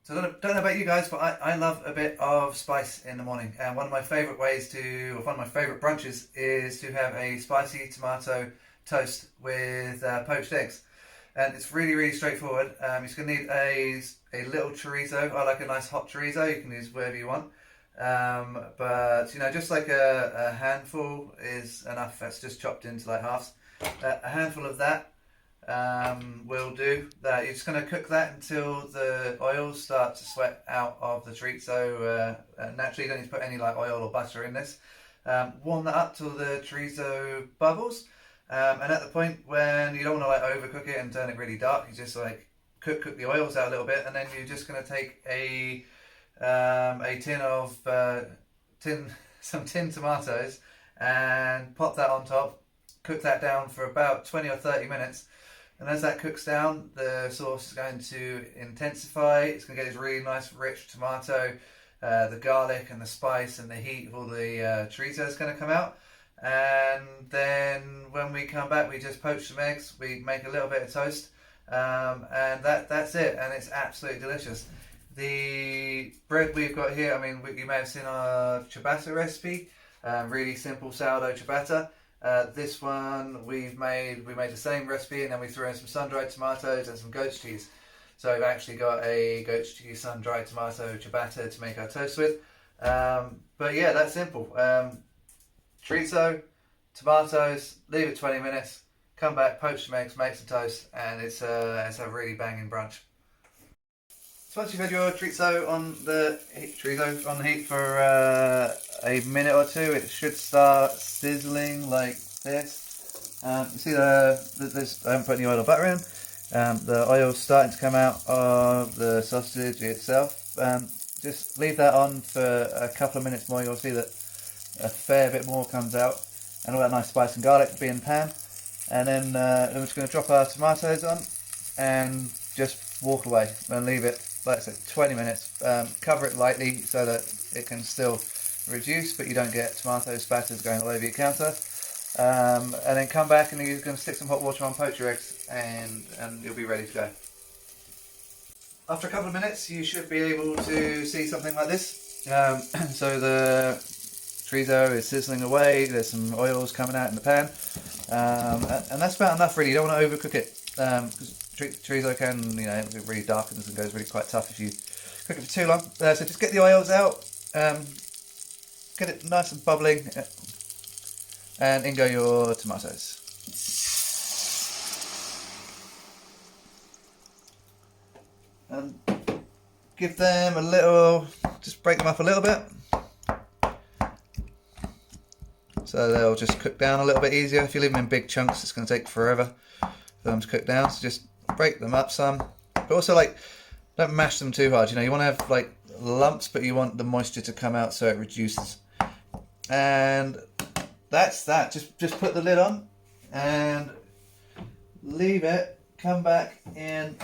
So I don't know about you guys, but I love a bit of spice in the morning. And one of my favourite ways to, or one of my favourite brunches is to have a spicy tomato toast with poached eggs. And it's really, really straightforward. You're just going to need a little chorizo. I like a nice hot chorizo. You can use whatever you want. But, you know, just like a handful is enough. That's just chopped into like halves. A handful of that will do. That you're just going to cook that until the oils start to sweat out of the chorizo. Naturally, you don't need to put any like oil or butter in this. Warm that up till the chorizo bubbles, and at the point when you don't want to like overcook it and turn it really dark, you just like cook the oils out a little bit, and then you're just going to take a tin of some tin tomatoes and pop that on top. Cook that down for about 20 or 30 minutes. And as that cooks down, the sauce is going to intensify. It's going to get this really nice, rich tomato. The garlic and the spice and the heat of all the chorizo is going to come out. And then when we come back, we just poach some eggs. We make a little bit of toast. And that's it. And it's absolutely delicious. The bread we've got here, I mean, you may have seen our ciabatta recipe. Really simple sourdough ciabatta. This one we made the same recipe, and then we threw in some sun-dried tomatoes and some goat's cheese. So we've actually got a goat's cheese sun-dried tomato ciabatta to make our toast with. But yeah, that's simple. Chorizo, tomatoes, leave it 20 minutes, come back, poach some eggs, make some toast, and it's a really banging brunch. So once you've had your chorizo on the heat for a minute or two, it should start sizzling like this. You see I haven't put any oil or butter in. The oil's starting to come out of the sausage itself. Just leave that on for a couple of minutes more. You'll see that a fair bit more comes out, and all that nice spice and garlic will be in the pan. And then we're just going to drop our tomatoes on and just walk away and leave it, like I said, 20 minutes. Cover it lightly so that it can still reduce, but you don't get tomato spatters going all over your counter. And then come back and you're going to stick some hot water on, poach your eggs, and you'll be ready to go. After a couple of minutes, you should be able to see something like this. So the chorizo is sizzling away. There's some oils coming out in the pan, and that's about enough. Really, you don't want to overcook it, because chorizo can, it really darkens and goes really quite tough if you cook it for too long. So just get the oils out, get it nice and bubbling, and in go your tomatoes. And give them a little, just break them up a little bit, so they'll just cook down a little bit easier. If you leave them in big chunks, it's going to take forever for them to cook down. So just break them up some, but also don't mash them too hard. You want to have like lumps, but you want the moisture to come out so it reduces. And that's that. Just put the lid on and leave it. Come back in.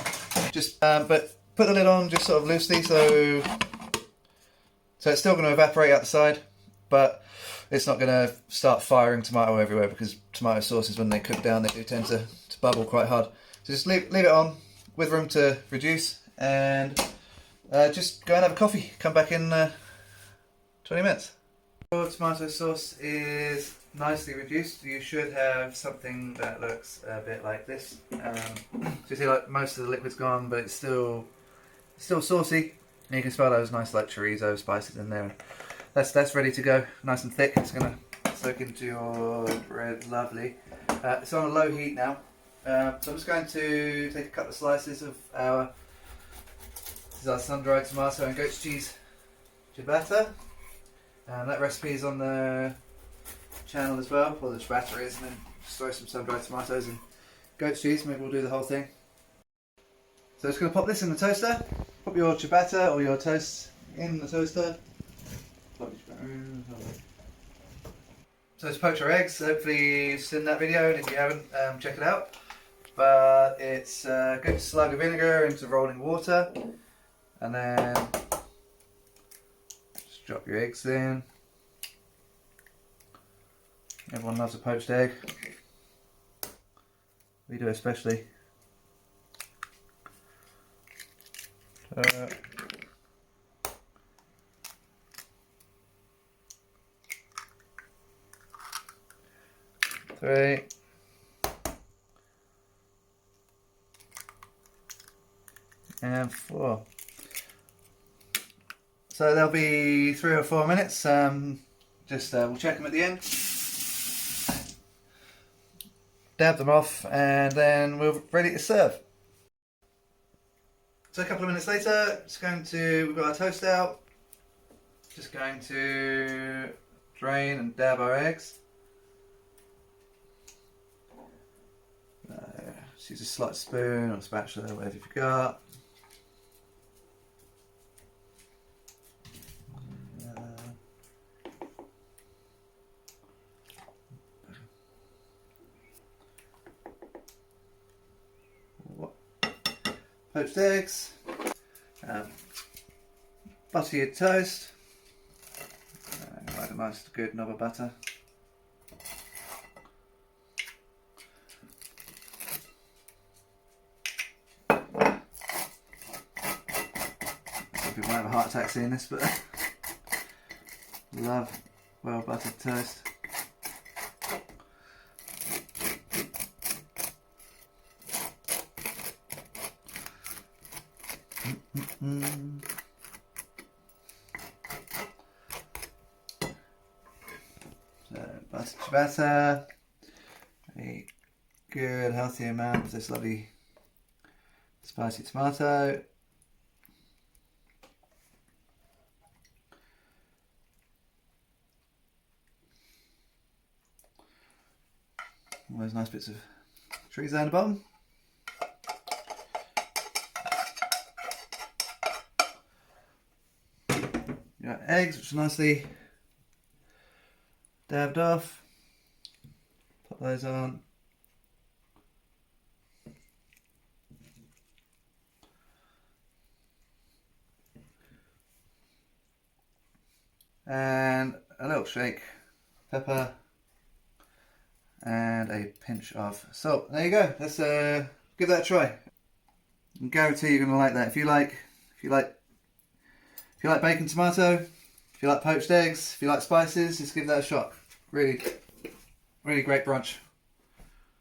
But put the lid on just sort of loosely, so it's still going to evaporate out the side, but it's not going to start firing tomato everywhere, because tomato sauces, when they cook down, they do tend to bubble quite hard. So just leave it on with room to reduce, and just go and have a coffee. Come back in 20 minutes. Your tomato sauce is nicely reduced. You should have something that looks a bit like this. So you see, like, most of the liquid's gone, but it's still saucy. And you can smell those nice like chorizo spices in there. That's ready to go, nice and thick. It's gonna soak into your bread, lovely. It's on a low heat now. So I'm just going to take a couple of slices of this is our sun-dried tomato and goat's cheese ciabatta. And that recipe is on the channel as well, or the ciabatta is, and then just throw some sun-dried tomatoes and goat's cheese. Maybe we'll do the whole thing. So just going to pop this in the toaster. Pop your ciabatta or your toast in the toaster. So let's poach our eggs. Hopefully you've seen that video, and if you haven't, check it out. But it's a good slug of vinegar into rolling water, and then just drop your eggs in. Everyone loves a poached egg. We do especially. 3. And 4. So there'll be 3 or 4 minutes. We'll check them at the end. Dab them off, and then we're ready to serve. So a couple of minutes later, we've got our toast out. Just going to drain and dab our eggs. Just use a slight spoon or spatula, whatever you've got. Poached eggs, butter your toast, like a nice good knob of butter. Some people might have a heart attack seeing this, but love well buttered toast. So buttered ciabatta, a good healthy amount of this lovely spicy tomato. All those nice bits of chorizo in the bottom. You got eggs, which are nicely dabbed off. Pop those on. And a little shake, pepper, and a pinch of salt. There you go. Let's give that a try. I guarantee you're gonna like that. If you like bacon tomato, if you like poached eggs, if you like spices, just give that a shot. Really, really great brunch.